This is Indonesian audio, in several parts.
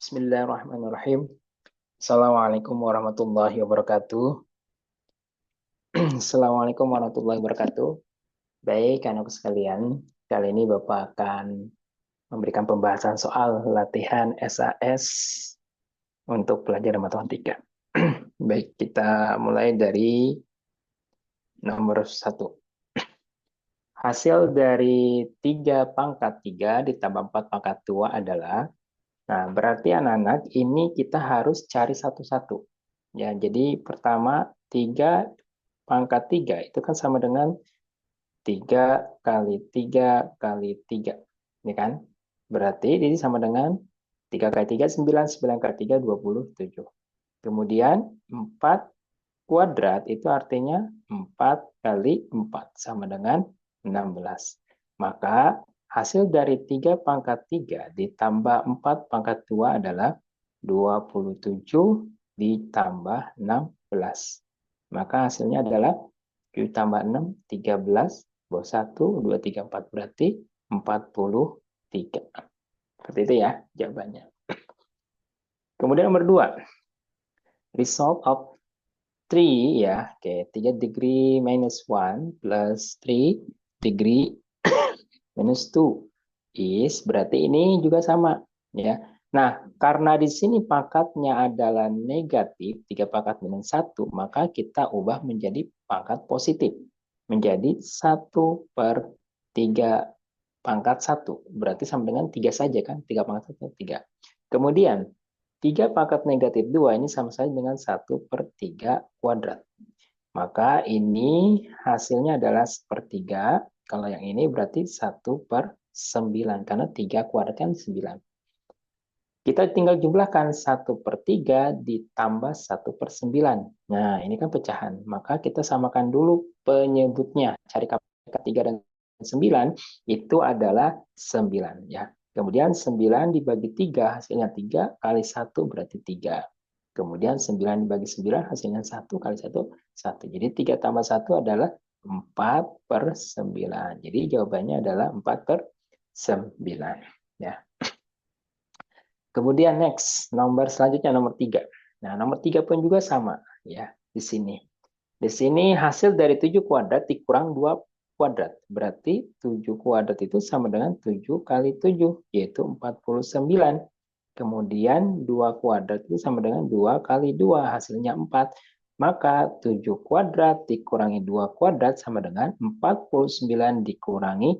Bismillahirrahmanirrahim. Assalamualaikum warahmatullahi wabarakatuh. Assalamualaikum warahmatullahi wabarakatuh. Baik, anak sekalian, kali ini Bapak akan memberikan pembahasan soal latihan SAS untuk pelajaran matematika. Baik, kita mulai dari nomor 1. Hasil dari 3 pangkat 3 ditambah 4 pangkat 2 adalah, nah berarti anak-anak ini kita harus cari satu-satu. Ya, jadi pertama 3 pangkat 3 itu kan sama dengan 3 kali 3 kali 3. Ini kan? Berarti ini sama dengan 3 kali 3, 9. 9 kali 3, 27. Kemudian 4 kuadrat itu artinya 4 kali 4 sama dengan 16. Maka hasil dari 3 pangkat 3 ditambah 4 pangkat 2 adalah 27 ditambah 16. Maka hasilnya adalah 7 tambah 6, 13. Bawah 1, 2, 3, 4. Berarti 43. Seperti itu ya jawabannya. Kemudian nomor 2. Result of 3 ya. Oke, 3 degree minus 1 plus 3 degree minus 2 is, berarti ini juga sama ya. Nah, karena di sini pangkatnya adalah negatif, 3 pangkat minus 1, maka kita ubah menjadi pangkat positif. Menjadi 1/3 pangkat 1. Berarti sama dengan 3 saja kan? 3 pangkat 1, 3. Kemudian, 3 pangkat negatif 2 ini sama saja dengan 1/3 kuadrat. Maka ini hasilnya adalah 1/3. Kalau yang ini berarti 1/9. Karena 3 kuadrat kan 9. Kita tinggal jumlahkan 1/3 ditambah 1/9. Nah, ini kan pecahan. Maka kita samakan dulu penyebutnya. Cari KPK 3 dan 9 itu adalah 9 ya. Kemudian 9 dibagi 3 hasilnya 3 kali 1 berarti 3. Kemudian 9 dibagi 9 hasilnya 1 kali 1 1. Jadi 3 tambah 1 adalah 4/9. Jadi jawabannya adalah 4/9 ya. Kemudian next, nomor selanjutnya nomor 3. Nah, nomor 3 pun juga sama ya di sini. Di sini hasil dari 7 kuadrat dikurang 2 kuadrat. Berarti 7 kuadrat itu sama dengan 7 kali 7, yaitu 49. Kemudian 2 kuadrat itu sama dengan 2 kali 2, hasilnya 4. Maka 7 kuadrat dikurangi 2 kuadrat sama dengan 49 dikurangi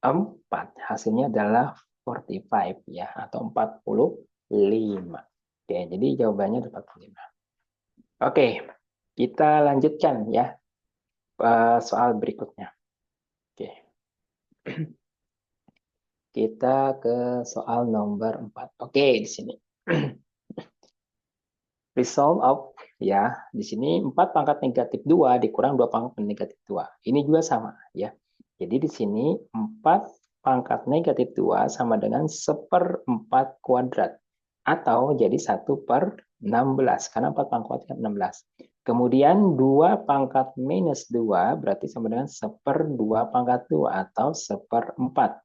4. Hasilnya adalah 45 ya, atau 45. Oke, jadi jawabannya 45. Oke, kita lanjutkan ya soal berikutnya. Oke. Kita ke soal nomor 4. Oke, di sini. Result of ya, di sini 4 pangkat negatif 2 dikurang 2 pangkat negatif 2. Ini juga sama ya. Jadi di sini 4 pangkat negatif 2 sama dengan 1/4 kuadrat. Atau jadi 1/16. Karena 4 pangkat 16. Kemudian 2 pangkat minus 2 berarti sama dengan 1/2 pangkat 2 atau 1/4.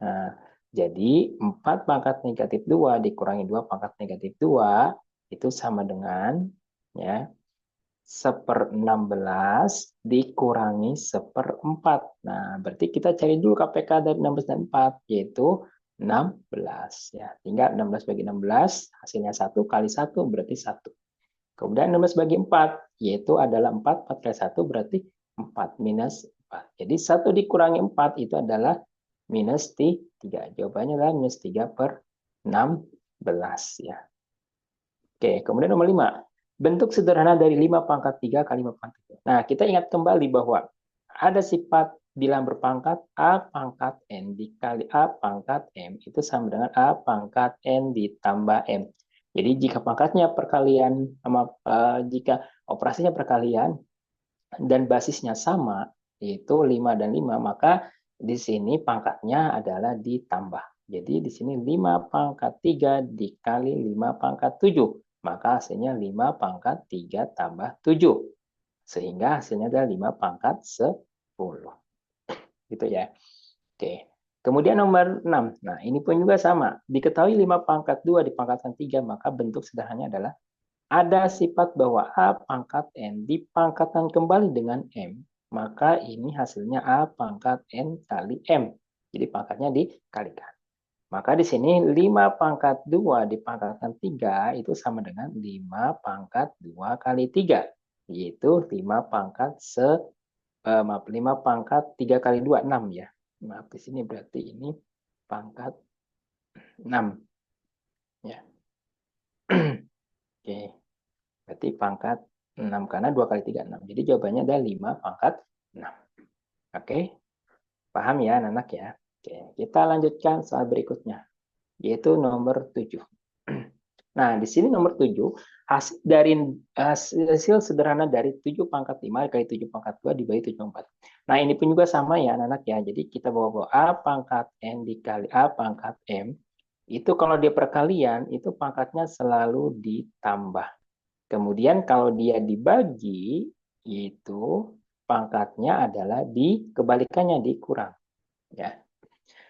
Nah, jadi 4 pangkat negatif 2 dikurangi 2 pangkat negatif 2 itu sama dengan ya 1/16 dikurangi 1/4. Nah, berarti kita cari dulu KPK dari 16 dan 4, yaitu 16. Ya, tinggal 16 bagi 16, hasilnya 1 kali 1 berarti 1. Kemudian 16 bagi 4, yaitu adalah 4, 4 kali 1 berarti 4 minus 4. Jadi 1 dikurangi 4 itu adalah minus 3. Jawabannya adalah minus 3/16 ya. Oke, kemudian nomor 5. Bentuk sederhana dari 5 pangkat 3 kali 5 pangkat 3. Nah, kita ingat kembali bahwa ada sifat bilang berpangkat A pangkat N dikali A pangkat M itu sama dengan A pangkat N ditambah M. Jadi jika pangkatnya perkalian sama jika operasinya perkalian dan basisnya sama, yaitu 5 dan 5, maka di sini pangkatnya adalah ditambah. Jadi di sini 5 pangkat 3 dikali 5 pangkat 7. Maka hasilnya 5 pangkat 3 tambah 7. Sehingga hasilnya adalah 5 pangkat 10. Gitu ya. Oke. Kemudian nomor 6. Nah, ini pun juga sama. Diketahui 5 pangkat 2 dipangkatkan 3, maka bentuk sederhananya adalah ada sifat bahwa A pangkat N dipangkatkan kembali dengan M, maka ini hasilnya A pangkat N kali M. Jadi pangkatnya dikalikan. Maka di sini 5 pangkat 2 dipangkatkan 3 itu sama dengan 5 pangkat 2 kali 3. Yaitu 5 pangkat 5 pangkat 3 kali 2, 6 ya. Maaf, di sini berarti ini pangkat 6. Ya. Oke. Berarti pangkat 6 karena 2 kali 3, 6. Jadi jawabannya ada 5 pangkat 6. Oke. Paham ya anak-anak ya? Oke, kita lanjutkan soal berikutnya, yaitu nomor 7. Nah, di sini nomor 7, hasil sederhana dari 7 pangkat 5 kali 7 pangkat 2 dibagi 7 pangkat 4. Nah, ini pun juga sama ya anak-anak ya. Jadi kita bawa A pangkat N dikali A pangkat M, itu kalau dia perkalian, itu pangkatnya selalu ditambah. Kemudian kalau dia dibagi, itu pangkatnya adalah kebalikannya dikurang. Ya.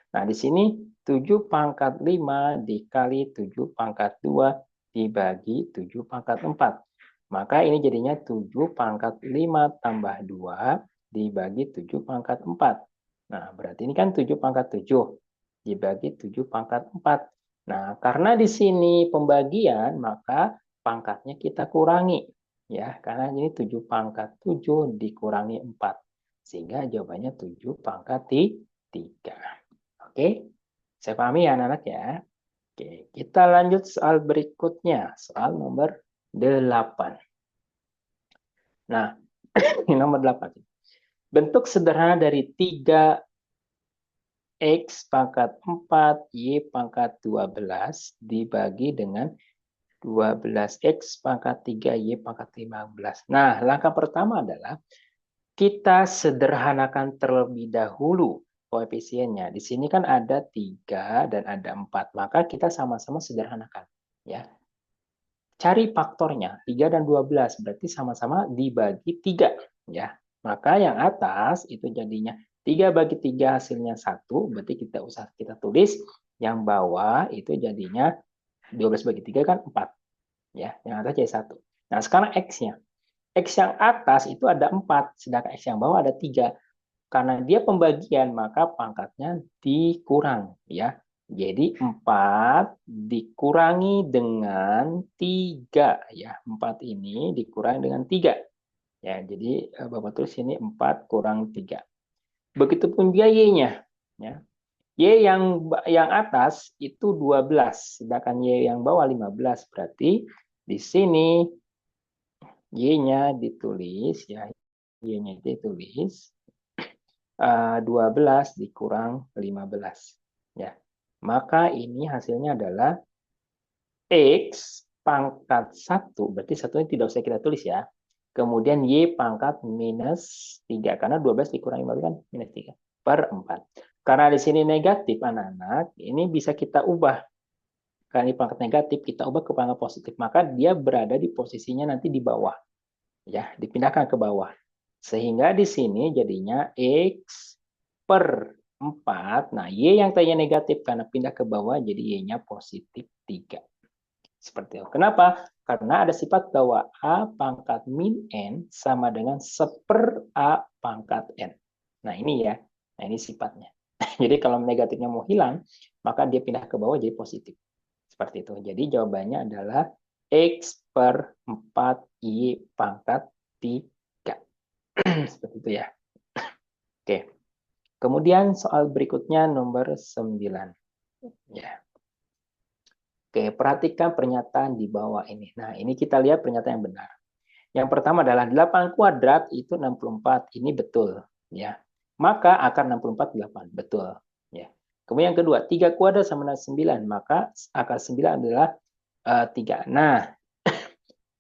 Nah, di sini 7 pangkat 5 dikali 7 pangkat 2 dibagi 7 pangkat 4. Maka ini jadinya 7 pangkat 5 tambah 2 dibagi 7 pangkat 4. Nah, berarti ini kan 7 pangkat 7 dibagi 7 pangkat 4. Nah, karena di sini pembagian, maka pangkatnya kita kurangi. Ya, karena ini 7 pangkat 7 dikurangi 4. Sehingga jawabannya 7 pangkat 3. Oke, saya pahami ya anak-anak ya. Oke, kita lanjut soal berikutnya, soal nomor 8. Nah, ini nomor 8. Bentuk sederhana dari 3x pangkat 4, y pangkat 12 dibagi dengan 12x pangkat 3, y pangkat 15. Nah, langkah pertama adalah kita sederhanakan terlebih dahulu koefisiennya. Di sini kan ada 3 dan ada 4. Maka kita sama-sama sederhanakan. Ya. Cari faktornya. 3 dan 12. Berarti sama-sama dibagi 3. Ya. Maka yang atas itu jadinya 3 bagi 3 hasilnya 1. Berarti kita tulis. Yang bawah itu jadinya 12 bagi 3 kan 4. Ya. Yang atas jadi 1. Nah sekarang X-nya. X yang atas itu ada 4. Sedangkan X yang bawah ada 3. Karena dia pembagian, maka pangkatnya dikurang. Ya. Jadi 4 dikurangi dengan 3. Ya. 4 ini dikurangi dengan 3. Ya, jadi Bapak tulis ini 4 kurang 3. Begitupun juga Y-nya. Ya. Y yang atas itu 12. Sedangkan Y yang bawah 15. Berarti di sini Y-nya ditulis. Ya, Y-nya ditulis 12 dikurang 15. Ya. Maka ini hasilnya adalah X pangkat 1, berarti satunya tidak usah kita tulis ya. Kemudian Y pangkat minus 3, karena 12 dikurangi 15 kan minus 3 per 4. Karena di sini negatif anak-anak, ini bisa kita ubah. Karena ini pangkat negatif, kita ubah ke pangkat positif. Maka dia berada di posisinya nanti di bawah. Ya, dipindahkan ke bawah. Sehingga di sini jadinya X per 4. Nah, Y yang tadinya negatif karena pindah ke bawah, jadi Y-nya positif 3. Seperti itu. Kenapa? Karena ada sifat bahwa A pangkat min N sama dengan 1/A pangkat N. Nah, ini ya. Nah, ini sifatnya. Jadi kalau negatifnya mau hilang, maka dia pindah ke bawah jadi positif. Seperti itu. Jadi jawabannya adalah X per 4 Y pangkat 3. Seperti itu ya. Oke. Kemudian soal berikutnya nomor 9. Ya. Oke, perhatikan pernyataan di bawah ini. Nah, ini kita lihat pernyataan yang benar. Yang pertama adalah 8 kuadrat itu 64. Ini betul, ya. Maka akar 64 8, betul, ya. Kemudian yang kedua, 3 kuadrat sama dengan 9, maka akar 9 adalah 3. Nah,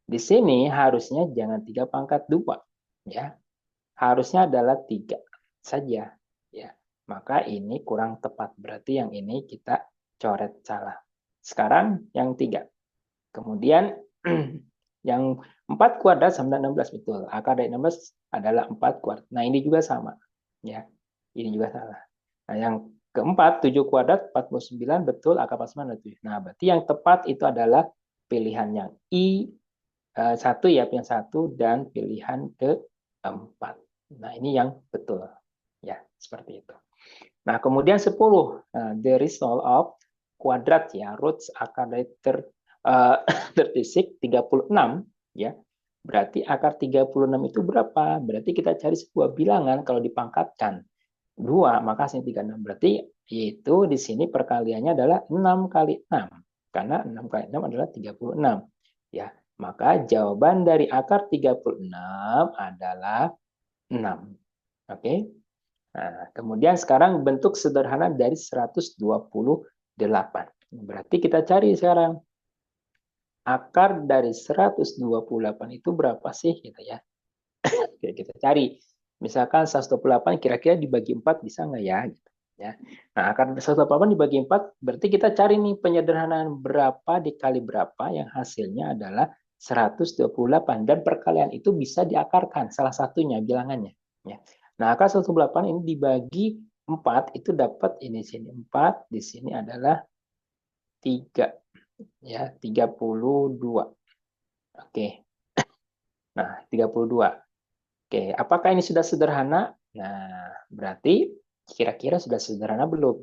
di sini harusnya jangan 3 pangkat 2, ya. Harusnya adalah 3 saja, ya. Maka ini kurang tepat, berarti yang ini kita coret salah. Sekarang yang 3. Kemudian yang 4 kuadrat sama dengan 16, betul. Akar dari 16 adalah 4 kuadrat. Nah, ini juga sama. Ya. Ini juga salah. Nah, yang keempat, 7 kuadrat 49, betul, akar 49 7. Nah, berarti yang tepat itu adalah pilihan yang I1 ya, pilihan 1 dan pilihan keempat. Nah, ini yang betul. Ya, seperti itu. Nah, kemudian 10, the result of kuadrat ya, roots akar dari 36 ya. Berarti akar 36 itu berapa? Berarti kita cari sebuah bilangan kalau dipangkatkan 2, maka hasilnya 36. Berarti yaitu di sini perkaliannya adalah 6 kali 6. Karena 6 kali 6 adalah 36. Ya, maka jawaban dari akar 36 adalah 6. Oke. Nah, kemudian sekarang bentuk sederhana dari 128. Berarti kita cari sekarang akar dari 128 itu berapa sih gitu ya. Kita cari. Misalkan 128 kira-kira dibagi 4 bisa nggak ya? Gitu, ya. Nah, akar 128 dibagi 4 berarti kita cari nih penyederhanaan berapa dikali berapa yang hasilnya adalah 128 dan perkalian itu bisa diakarkan salah satunya bilangannya ya. Nah, akar 128 ini dibagi 4 itu dapat ini sini 4, di sini adalah 3 ya, 32. Oke. Nah, 32. Oke, apakah ini sudah sederhana? Nah, berarti kira-kira sudah sederhana belum?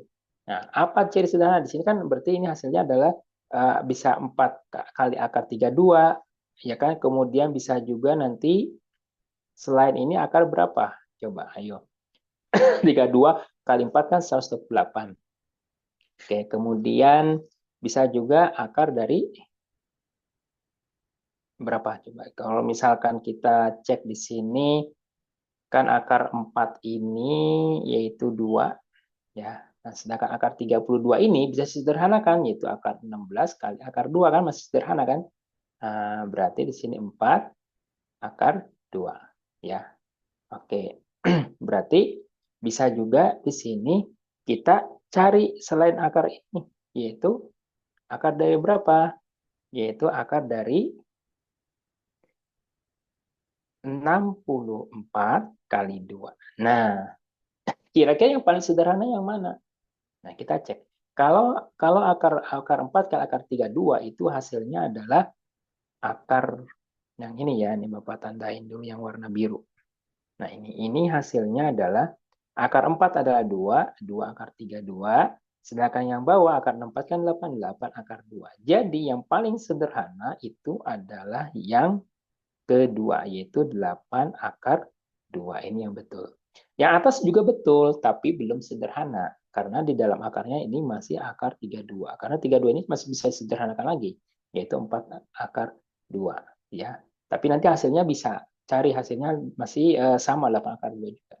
Nah, apa ciri sederhana di sini kan berarti ini hasilnya adalah bisa 4 kali akar 32, ya kan? Kemudian bisa juga nanti selain ini akar berapa? Coba, ayo. 32 kali 4 kan 128. Oke, kemudian bisa juga akar dari berapa? Coba, kalau misalkan kita cek di sini, kan akar 4 ini yaitu 2 ya. Nah, sedangkan akar 32 ini bisa sederhanakan yaitu akar 16 kali akar 2 kan masih sederhana kan? Nah, berarti di sini 4 akar 2 ya. Oke. Berarti bisa juga di sini kita cari selain akar ini yaitu akar dari berapa? Yaitu akar dari 64 kali 2. Nah, kira-kira yang paling sederhana yang mana? Nah, kita cek. Kalau akar 4 kali akar 32 itu hasilnya adalah akar yang ini ya, ini Bapak tandain dulu yang warna biru. Nah, ini hasilnya adalah akar 4 adalah 2, 2 akar 32, sedangkan yang bawah akar 4 kan 8, 8 akar 2. Jadi yang paling sederhana itu adalah yang kedua, yaitu 8 akar 2. Ini yang betul. Yang atas juga betul, tapi belum sederhana. Karena di dalam akarnya ini masih akar 32. Karena 32 ini masih bisa sederhanakan lagi, yaitu 4 akar 2. Ya. Tapi nanti hasilnya bisa cari hasilnya masih sama 8 akar 2 juga.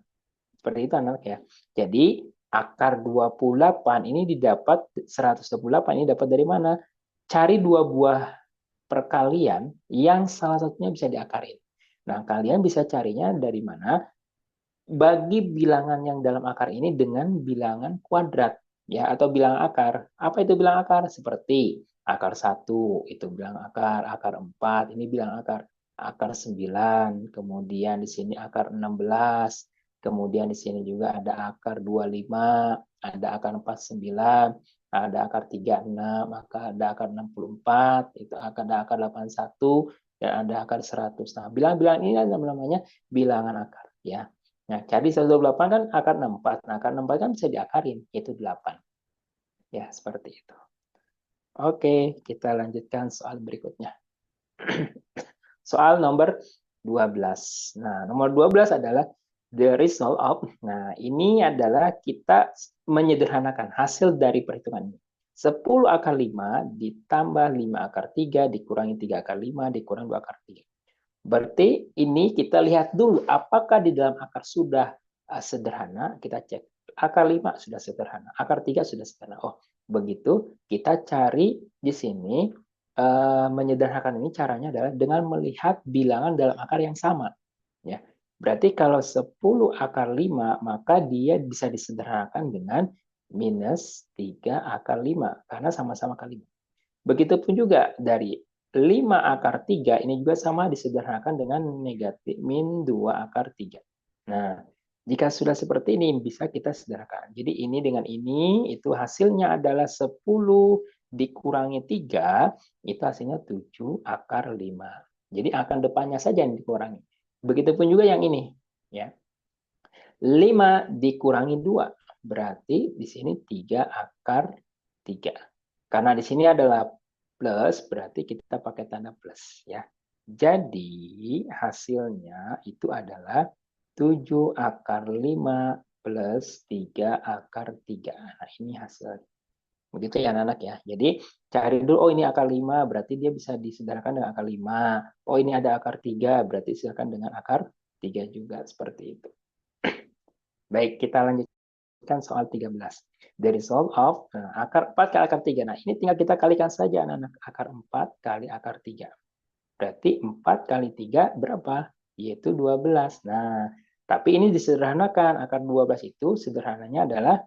Seperti itu anak ya. Jadi akar 28 ini didapat 128 ini dapat dari mana? Cari dua buah perkalian yang salah satunya bisa diakarin. Nah, kalian bisa carinya dari mana? Bagi bilangan yang dalam akar ini dengan bilangan kuadrat ya atau bilangan akar. Apa itu bilangan akar? Seperti akar 1 itu bilangan akar, akar 4 ini bilangan akar 9, kemudian di sini akar 16, kemudian di sini juga ada akar 25, ada akar 49, ada akar 36, ada akar 64, itu ada akar 81 dan ada akar 100. Nah, bilangan-bilangan ini namanya bilangan akar ya. Nah, jadi 128 kan akar 64. Nah, akar 64 kan bisa diakarin, yaitu 8. Ya, seperti itu. Oke, kita lanjutkan soal berikutnya. Soal nomor 12. Nah, nomor 12 adalah the result of. Nah, ini adalah kita menyederhanakan hasil dari perhitungan ini. 10 akar 5 ditambah 5 akar 3 dikurangi 3 akar 5 dikurangi 2 akar 3. Berarti ini kita lihat dulu apakah di dalam akar sudah sederhana, kita cek. Akar 5 sudah sederhana, akar 3 sudah sederhana. Oh, begitu kita cari di sini menyederhanakan ini caranya adalah dengan melihat bilangan dalam akar yang sama. Ya. Berarti kalau 10 akar 5, maka dia bisa disederhanakan dengan minus 3 akar 5, karena sama-sama akar 5. Begitupun juga dari 5 akar 3 ini juga sama disederhanakan dengan negatif min 2 akar 3. Nah, Jika sudah seperti ini, bisa kita sederhanakan. Jadi ini dengan ini, itu hasilnya adalah 10 dikurangi 3, itu hasilnya 7 akar 5. Jadi akar depannya saja yang dikurangi. Begitupun juga yang ini. Ya. 5 dikurangi 2, berarti di sini 3 akar 3. Karena di sini adalah plus, berarti kita pakai tanda plus. Ya. Jadi hasilnya itu adalah 7 akar 5 plus 3 akar 3. Nah, ini hasil. Begitu ya anak-anak ya. Jadi cari dulu, oh ini akar 5, berarti dia bisa disederhanakan dengan akar 5. Oh ini ada akar 3, berarti disederhanakan dengan akar 3 juga. Seperti itu. Baik, kita lanjutkan soal 13. The result of akar 4 kali akar 3. Nah, ini tinggal kita kalikan saja anak-anak. Akar 4 kali akar 3. Berarti 4 kali 3 berapa? Yaitu 12. Nah, tapi ini disederhanakan. Akar 12 itu sederhananya adalah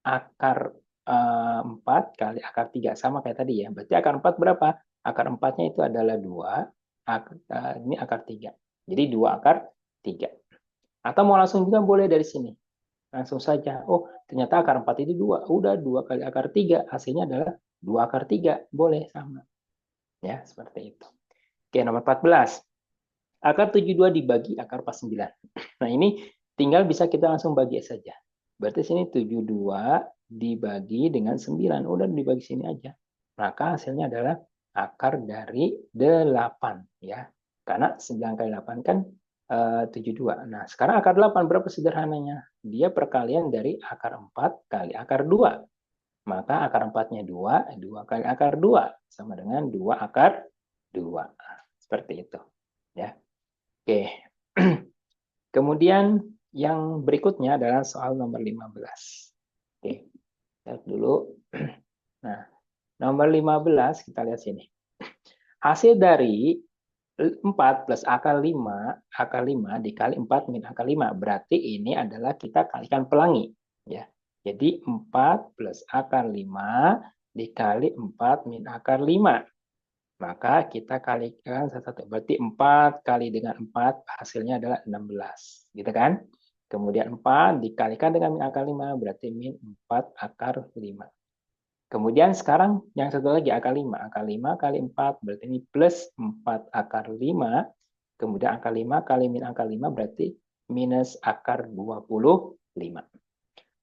akar 4 kali akar 3. Sama kayak tadi ya. Berarti akar 4 berapa? Akar 4-nya itu adalah 2. Ini akar 3. Jadi 2 akar 3. Atau mau langsung juga boleh dari sini. Langsung saja. Oh, ternyata akar 4 itu 2. Udah 2 kali akar 3. Hasilnya adalah 2 akar 3. Boleh sama. Ya, seperti itu. Oke, nomor 14. Akar 72 dibagi akar 49. Nah, ini tinggal bisa kita langsung bagi saja. Berarti sini 72 dibagi dengan 9. Udah dibagi sini aja. Maka hasilnya adalah akar dari 8. Ya. Karena 9 kali 8 kan 72. Nah, sekarang akar 8 berapa sederhananya? Dia perkalian dari akar 4 kali akar 2. Maka akar 4-nya 2, 2 kali akar 2 sama dengan 2 akar 2. Seperti itu. Ya. Oke. Kemudian yang berikutnya adalah soal nomor 15. Oke. Lihat dulu. Nah, nomor 15 kita lihat sini. Hasil dari 4 plus akar 5 dikali 4 min akar 5. Berarti ini adalah kita kalikan pelangi. Ya. Jadi 4 plus akar 5 dikali 4 min akar 5. Maka kita kalikan satu-satu. Berarti 4 kali dengan 4 hasilnya adalah 16. Gitu kan? Kemudian 4 dikalikan dengan min akar 5 berarti min 4 akar 5. Kemudian sekarang yang satu lagi akar 5. Akar 5 kali 4 berarti ini plus 4 akar 5. Kemudian akar 5 kali min akar 5 berarti minus akar 25.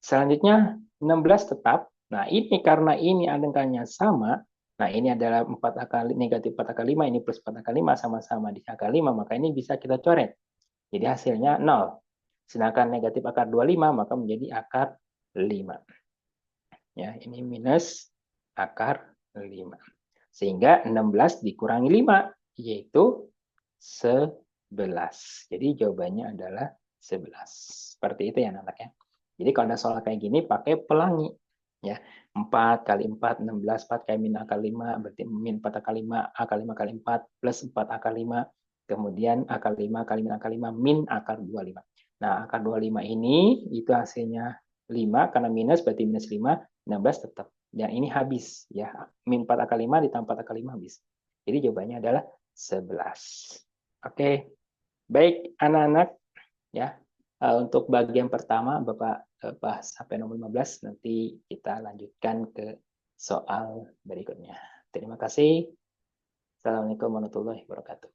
Selanjutnya 16 tetap. Nah ini karena ini angkanya sama. Nah ini adalah 4 akar negatif 4 akar 5. Ini plus 4 akar 5 sama-sama di akar 5. Maka ini bisa kita coret. Jadi hasilnya 0. Sedangkan negatif akar 25 maka menjadi akar 5. Ya, ini minus akar 5. Sehingga 16 dikurangi 5, yaitu 11. Jadi jawabannya adalah 11. Seperti itu ya anak-anak ya. Jadi kalau ada soal kayak gini, pakai pelangi. Ya, 4 kali 4, 16, 4 kali min akar 5, berarti min 4 akar 5, akar 5 kali 4, plus 4 akar 5, kemudian akar 5 kali min akar 5, min akar 25. Nah, akar 25 ini, itu hasilnya 5, karena minus berarti minus 5, 16 tetap. Dan ini habis. Ya, min 4 akar 5 ditambah 4 akar 5 habis. Jadi jawabannya adalah 11. Oke, baik anak-anak. Ya, untuk bagian pertama Bapak bahas sampai nomor 15, nanti kita lanjutkan ke soal berikutnya. Terima kasih. Assalamualaikum warahmatullahi wabarakatuh.